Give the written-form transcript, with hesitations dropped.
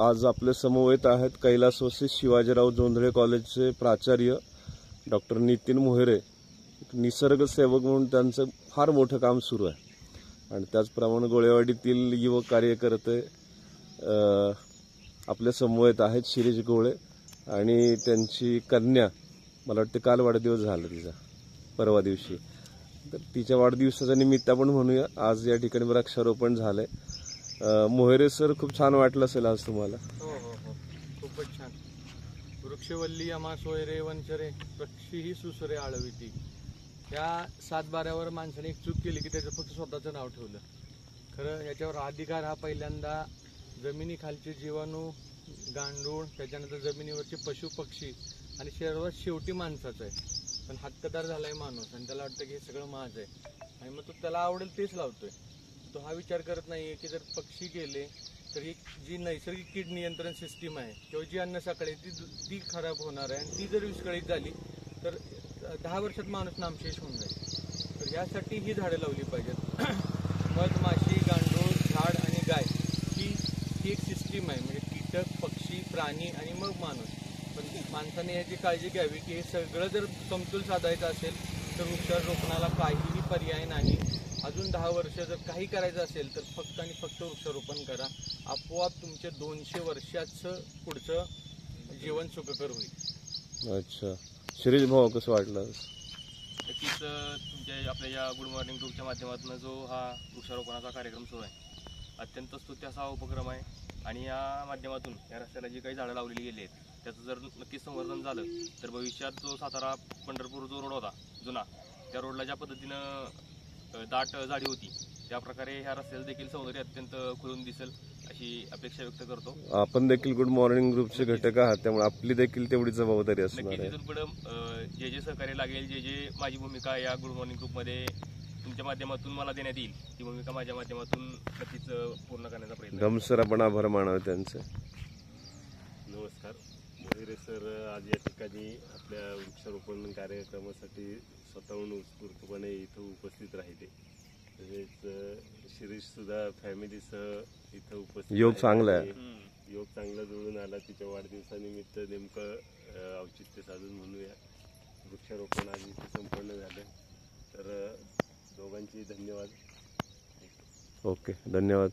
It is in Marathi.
आज आपले समवेत आहेत कैलासवासी शिवाजीराव जोंधळे कॉलेजचे प्राचार्य डॉक्टर नितीन मोहिरे। निसर्ग सेवक म्हणून त्यांचं फार मोठं काम सुरू आहे आणि त्याचप्रमाणे गोळेवाडीतील युवक कार्यकर्ते आपल्या समवेत आहेत शिरीष गोळे आणि त्यांची कन्या, मला वाटतं काल वाढदिवस झाला तिचा, परवा दिवशी, तर तिच्या वाढदिवसाच्या निमित्त आपण म्हणूया आज या ठिकाणी वृक्षारोपण झालंय। मोहिरे सर, खूप छान वाटलं असेल आज तुम्हाला? हो हो हो, खूपच छान। वृक्षवल्ली आम्हा सोयरे वंचरे, पक्षी सुसरे आळविती। या 7-12वर माणसाने एक चूक केली की त्याचं फक्त स्वतःचं नाव ठेवलं। खरं याच्यावर अधिकार हा पहिल्यांदा जमिनीखालचे जीवाणू, गांडूळ, त्याच्यानंतर जमिनीवरचे पशु पक्षी आणि सर्वात शेवटी माणसाचा आहे। पण हक्कदार झालाय माणूस आणि त्याला वाटतं की हे सगळं माझं आहे आणि मग तो त्याला आवडेल तेच लावतोय। तो हा विचार करत नाहीये की जर पक्षी गेले तर ही जी नैसर्गिक कीड नियंत्रण सिस्टीम आहे किंवा जी अन्न साखळी ती खराब होणार आहे आणि ती जर विस्कळीत झाली तर 10 वर्षात माणूस नामशेष होऊन जाईल। तर यासाठी ही झाडं लावली पाहिजेत। मध, माशी, गांडूळ, झाड आणि गाय ही एक सिस्टीम आहे, म्हणजे कीटक, पक्षी, प्राणी आणि मग माणूस। पण माणसाने याची काळजी घ्यावी की हे सगळं जर समतोल साधायचं असेल तर वृक्षारोपणाला काहीही पर्याय नाही। अजून 10 वर्ष जर काही करायचं असेल तर फक्त आणि फक्त वृक्षारोपण करा, आपोआप तुमचे 200 वर्षाचं पुढचं जीवन सुखकर होईल। अच्छा, शिरीष भाऊ कसं वाटलं? नक्कीच तुमच्या आपल्या या गुड मॉर्निंग ग्रुपच्या माध्यमातून जो हा वृक्षारोपणाचा कार्यक्रम सुरू आहे, अत्यंत स्तुत्य असा उपक्रम आहे आणि या माध्यमातून या रस्त्याला जी काही झाडं लावलेली गेली आहेत त्याचं जर नक्कीच संवर्धन झालं तर भविष्यात जो सातारा पंढरपूर जो रोड होता जुना, त्या रोडला ज्या पद्धतीनं दाट झाडी होती त्या प्रकारे ह्या रस्त्याचं देखील सौंदर्य अत्यंत खुलून दिसेल अशी अपेक्षा व्यक्त करतो। आपण देखील गुड मॉर्निंग ग्रुपचे घटक आहात, त्यामुळे आपली देखील तेवढी जबाबदारी असणार आहे। इथून पुढे जे सहकार्य लागेल, जे माझी भूमिका या गुड मॉर्निंग ग्रुपमध्ये तुमच्या माध्यमातून मला देण्यात येईल ती भूमिका माझ्या माध्यमातून नक्कीच पूर्ण करण्याचा प्रयत्न। गमसर आपण आभार मानावे त्यांचे। नमस्कार, मोहिरे सर आज या ठिकाणी आपल्या वृक्षारोपण कार्यक्रमासाठी स्वतःहून उत्स्फूर्तपणे इथं उपस्थित राहिले। तसेच शिरीष सुद्धा फॅमिलीसह इथं उपस्थित। योग चांगला आहे, योग चांगला जुळून आला। तिच्या वाढदिवसानिमित्त नेमकं औचित्य साधून म्हणूया वृक्षारोपण आज इथे संपन्न झालं। तर दोघांची धन्यवाद। ओके, धन्यवाद।